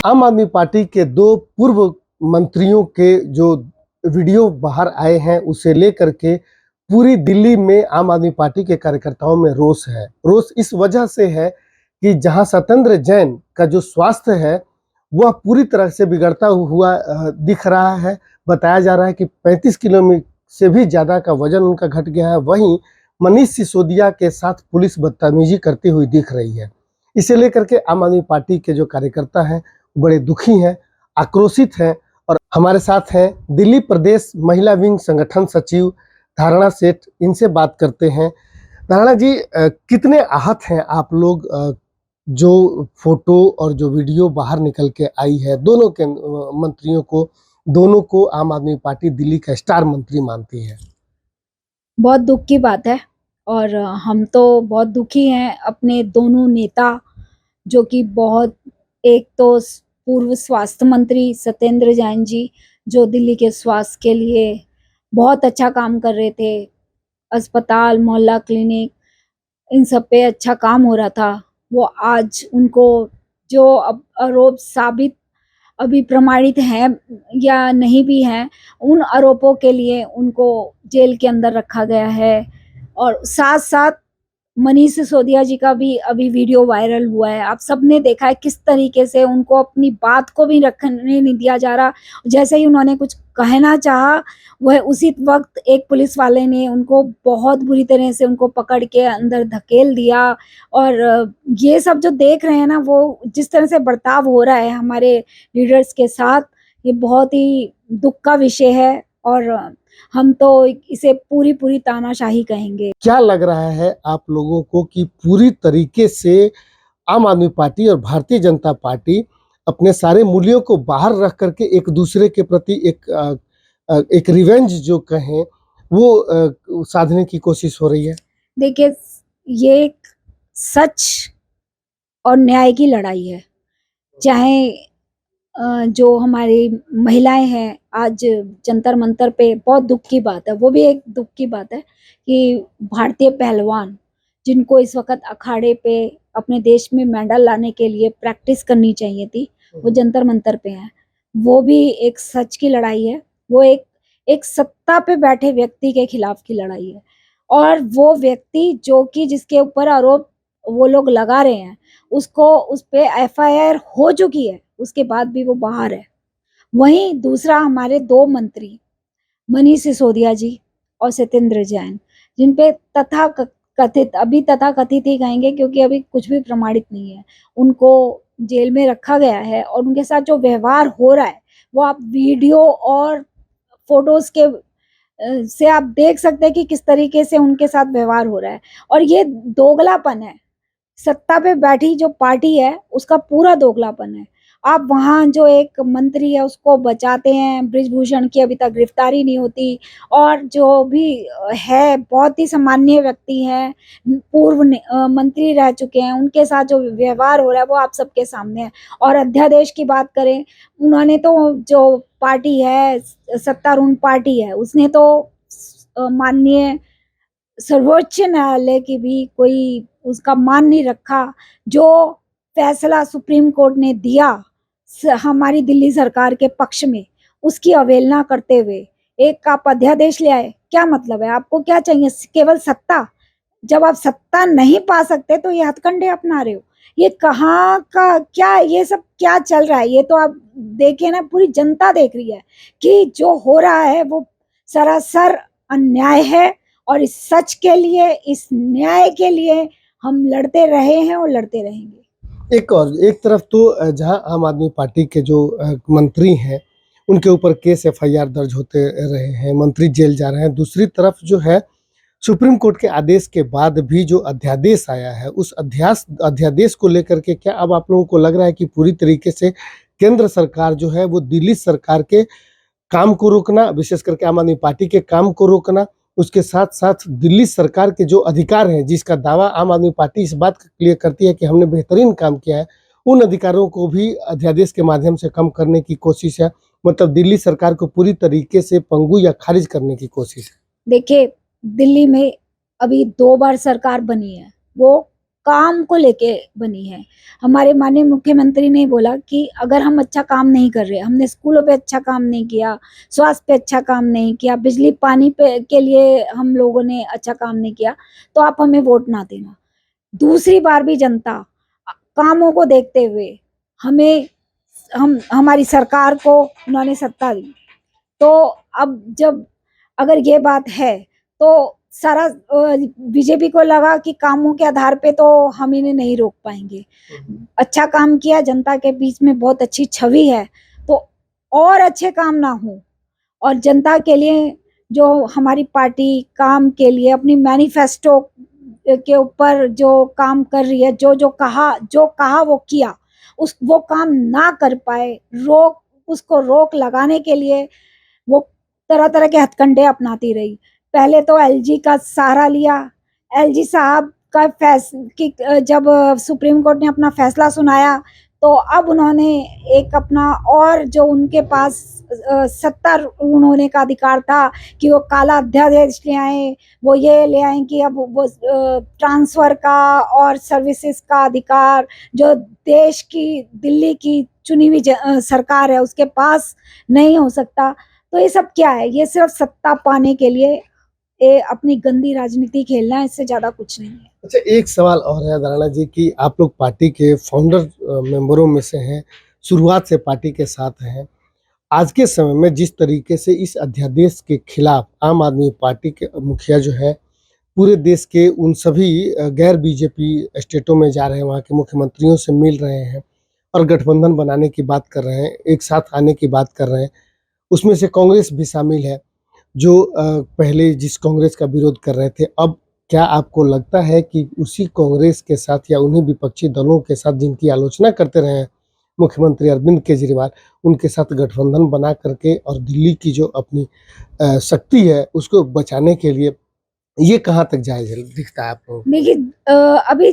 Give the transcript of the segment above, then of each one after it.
आम आदमी पार्टी के दो पूर्व मंत्रियों के जो वीडियो बाहर आए हैं उसे लेकर के पूरी दिल्ली में आम आदमी पार्टी के कार्यकर्ताओं में रोष है। रोष इस वजह से है कि जहां सत्येंद्र जैन का जो स्वास्थ्य है वह पूरी तरह से बिगड़ता हुआ दिख रहा है। बताया जा रहा है कि 35 किलो से भी ज़्यादा का वजन उनका घट गया है। वहीं मनीष सिसोदिया के साथ पुलिस बदतमीजी करती हुई दिख रही है। इसे लेकर के आम आदमी पार्टी के जो कार्यकर्ता हैं बड़े दुखी हैं, आक्रोशित हैं। और हमारे साथ हैं दिल्ली प्रदेश महिला विंग संगठन सचिव धारणा सेठ, इनसे बात करते हैं। धारणा जी, कितने आहत हैं आप लोग? जो फोटो और जो वीडियो बाहर निकल के आई है दोनों के मंत्रियों को, दोनों को आम आदमी पार्टी दिल्ली का स्टार मंत्री मानती है। बहुत दुख की बात है और हम तो बहुत दुखी हैं अपने दोनों नेता, जो कि बहुत, एक तो पूर्व स्वास्थ्य मंत्री सत्येंद्र जैन जी, जो दिल्ली के स्वास्थ्य के लिए बहुत अच्छा काम कर रहे थे। अस्पताल, मोहल्ला क्लिनिक, इन सब पे अच्छा काम हो रहा था। वो आज उनको जो अब आरोप साबित अभी प्रमाणित हैं या नहीं भी हैं, उन आरोपों के लिए उनको जेल के अंदर रखा गया है। और साथ साथ मनीष सिसोदिया जी का भी अभी वीडियो वायरल हुआ है। आप सबने देखा है किस तरीके से उनको अपनी बात को भी रखने नहीं दिया जा रहा। जैसे ही उन्होंने कुछ कहना चाहा, वह उसी वक्त एक पुलिस वाले ने उनको बहुत बुरी तरह से उनको पकड़ के अंदर धकेल दिया। और ये सब जो देख रहे हैं ना, वो जिस तरह से बर्ताव हो रहा है हमारे लीडर्स के साथ, ये बहुत ही दुख का विषय है। और हम तो इसे पूरी तानाशाही कहेंगे। क्या लग रहा है आप लोगों को कि पूरी तरीके से आम आदमी पार्टी और भारतीय जनता पार्टी अपने सारे मूल्यों को बाहर रख करके एक दूसरे के प्रति एक रिवेंज जो कहें वो साधने की कोशिश हो रही है? देखिए, ये एक सच और न्याय की लड़ाई है। चाहे जो हमारी महिलाएं हैं आज जंतर मंतर पे, बहुत दुख की बात है, वो भी एक दुख की बात है कि भारतीय पहलवान, जिनको इस वक्त अखाड़े पे अपने देश में मेडल लाने के लिए प्रैक्टिस करनी चाहिए थी, वो जंतर मंतर पे हैं। वो भी एक सच की लड़ाई है। वो एक सत्ता पे बैठे व्यक्ति के खिलाफ की लड़ाई है। और वो व्यक्ति जो कि जिसके ऊपर आरोप वो लोग लगा रहे हैं, उसको उस पे एफआईआर हो चुकी है, उसके बाद भी वो बाहर है। वहीं दूसरा, हमारे दो मंत्री मनीष सिसोदिया जी और सत्येंद्र जैन, जिन पे तथा कथित ही कहेंगे क्योंकि अभी कुछ भी प्रमाणित नहीं है, उनको जेल में रखा गया है। और उनके साथ जो व्यवहार हो रहा है, वो आप वीडियो और फोटोज के से आप देख सकते हैं कि किस तरीके से उनके साथ व्यवहार हो रहा है। और ये दोगलापन है। सत्ता पे बैठी जो पार्टी है, उसका पूरा दोगलापन है। आप वहाँ जो एक मंत्री है उसको बचाते हैं, बृजभूषण की अभी तक गिरफ्तारी नहीं होती। और जो भी है, बहुत ही सामान्य व्यक्ति हैं, पूर्व मंत्री रह चुके हैं, उनके साथ जो व्यवहार हो रहा है वो आप सबके सामने है। और अध्यादेश की बात करें, उन्होंने तो, जो पार्टी है, सत्तारूढ़ पार्टी है, उसने तो माननीय सर्वोच्च न्यायालय की भी कोई उसका मान नहीं रखा। जो फैसला सुप्रीम कोर्ट ने दिया हमारी दिल्ली सरकार के पक्ष में, उसकी अवहेलना करते हुए एक आप अध्यादेश ले आए। क्या मतलब है? आपको क्या चाहिए? केवल सत्ता? जब आप सत्ता नहीं पा सकते तो ये हथकंडे अपना रहे हो। ये कहाँ का क्या, ये सब क्या चल रहा है? ये तो आप देखिए ना, पूरी जनता देख रही है कि जो हो रहा है वो सरासर अन्याय है। और इस सच के लिए, इस न्याय के लिए हम लड़ते रहे हैं और लड़ते रहेंगे। एक तरफ तो जहां आम आदमी पार्टी के जो मंत्री हैं उनके ऊपर केस एफआईआर दर्ज होते रहे हैं, मंत्री जेल जा रहे हैं। दूसरी तरफ जो है सुप्रीम कोर्ट के आदेश के बाद भी जो अध्यादेश आया है, उस अध्यादेश को लेकर के क्या अब आप लोगों को लग रहा है कि पूरी तरीके से केंद्र सरकार जो है वो दिल्ली सरकार के काम को रोकना, विशेष करके आम आदमी पार्टी के काम को रोकना, उसके साथ साथ दिल्ली सरकार के जो अधिकार हैं, जिसका दावा आम आदमी पार्टी इस बात के लिए करती है कि हमने बेहतरीन काम किया है, उन अधिकारों को भी अध्यादेश के माध्यम से कम करने की कोशिश है? मतलब दिल्ली सरकार को पूरी तरीके से पंगु या खारिज करने की कोशिश है? देखिए, दिल्ली में अभी 2 बार सरकार बनी है। वो काम को लेके बनी है। हमारे माननीय मुख्यमंत्री ने बोला कि अगर हम अच्छा काम नहीं कर रहे, हमने स्कूलों पे अच्छा काम नहीं किया, स्वास्थ्य पे अच्छा काम नहीं किया, बिजली पानी पे के लिए हम लोगों ने अच्छा काम नहीं किया, तो आप हमें वोट ना देना। दूसरी बार भी जनता कामों को देखते हुए हमें हमारी सरकार को उन्होंने सत्ता दी। तो अब जब अगर ये बात है तो सारा बीजेपी को लगा कि कामों के आधार पे तो हम इन्हें नहीं रोक पाएंगे। अच्छा काम किया, जनता के बीच में बहुत अच्छी छवि है, तो और अच्छे काम ना हो और जनता के लिए जो हमारी पार्टी काम के लिए अपनी मैनिफेस्टो के ऊपर जो काम कर रही है, जो कहा वो किया, वो काम ना कर पाए, उसको रोक लगाने के लिए वो तरह तरह के हथकंडे अपनाती रही। पहले तो एलजी का सहारा लिया। एलजी साहब का जब सुप्रीम कोर्ट ने अपना फैसला सुनाया तो अब उन्होंने एक अपना और जो उनके पास सत्ता उन्होंने का अधिकार था कि वो काला अध्यादेश ले आए, वो ये ले आए कि अब वो ट्रांसफर का और सर्विसेज का अधिकार जो देश की दिल्ली की चुनी हुई सरकार है उसके पास नहीं हो सकता। तो ये सब क्या है? ये सिर्फ सत्ता पाने के लिए अपनी गंदी राजनीति खेलना है, इससे ज्यादा कुछ नहीं है। अच्छा, एक सवाल और है दाराना जी कि आप लोग पार्टी के फाउंडर मेंबरों में से हैं, शुरुआत से पार्टी के साथ हैं। आज के समय में जिस तरीके से इस अध्यादेश के खिलाफ आम आदमी पार्टी के मुखिया जो है पूरे देश के उन सभी गैर बीजेपी स्टेटों में जा रहे हैं, वहाँ के मुख्यमंत्रियों से मिल रहे हैं और गठबंधन बनाने की बात कर रहे हैं, एक साथ आने की बात कर रहे हैं। उसमें से कांग्रेस भी शामिल है, जो पहले जिस कांग्रेस का विरोध कर रहे थे। अब क्या आपको लगता है कि उसी कांग्रेस के साथ या उन्हीं विपक्षी दलों के साथ जिनकी आलोचना करते रहे हैं मुख्यमंत्री अरविंद केजरीवाल, उनके साथ गठबंधन बना करके और दिल्ली की जो अपनी शक्ति है उसको बचाने के लिए ये कहाँ तक जायज़ है दिखता है आपको? देखिए, अभी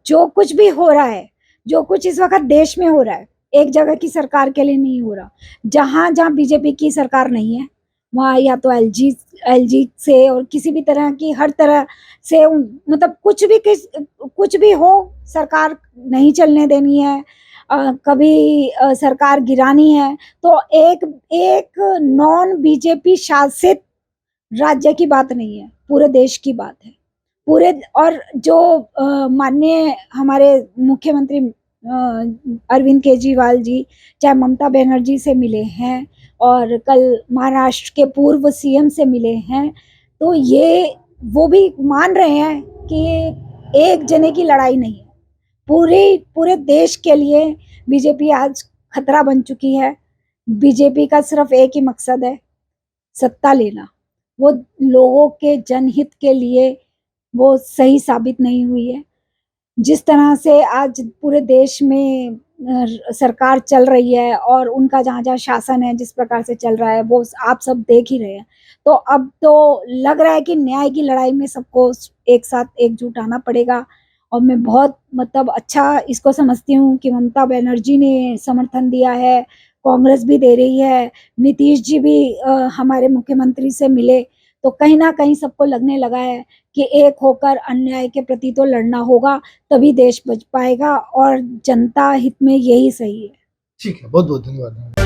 जो कुछ भी हो रहा है, जो कुछ इस वक्त देश में हो रहा है, एक जगह की सरकार के लिए नहीं हो रहा। जहाँ जहाँ बीजेपी की सरकार नहीं है, वहाँ या तो एलजी से और किसी भी तरह की हर तरह से मतलब कुछ भी हो, सरकार नहीं चलने देनी है। कभी सरकार गिरानी है तो एक नॉन बीजेपी शासित राज्य की बात नहीं है, पूरे देश की बात है। पूरे और जो माननीय हमारे मुख्यमंत्री अरविंद केजरीवाल जी चाहे ममता बनर्जी से मिले हैं और कल महाराष्ट्र के पूर्व सीएम से मिले हैं, तो ये वो भी मान रहे हैं कि ये एक जने की लड़ाई नहीं है, पूरे देश के लिए बीजेपी आज खतरा बन चुकी है। बीजेपी का सिर्फ एक ही मकसद है, सत्ता लेना। वो लोगों के जनहित के लिए वो सही साबित नहीं हुई है। जिस तरह से आज पूरे देश में सरकार चल रही है और उनका जहाँ-जहाँ शासन है, जिस प्रकार से चल रहा है, वो आप सब देख ही रहे हैं। तो अब तो लग रहा है कि न्याय की लड़ाई में सबको एक साथ एकजुट आना पड़ेगा और मैं बहुत मतलब अच्छा इसको समझती हूँ कि ममता बनर्जी ने समर्थन दिया है, कांग्रेस भी दे रही है, नीतीश जी भी हमारे मुख्यमंत्री से मिले, तो कहीं न कहीं सबको लगने लगा है कि एक होकर अन्याय के प्रति तो लड़ना होगा, तभी देश बच पाएगा और जनता हित में यही सही है। ठीक है, बहुत-बहुत धन्यवाद।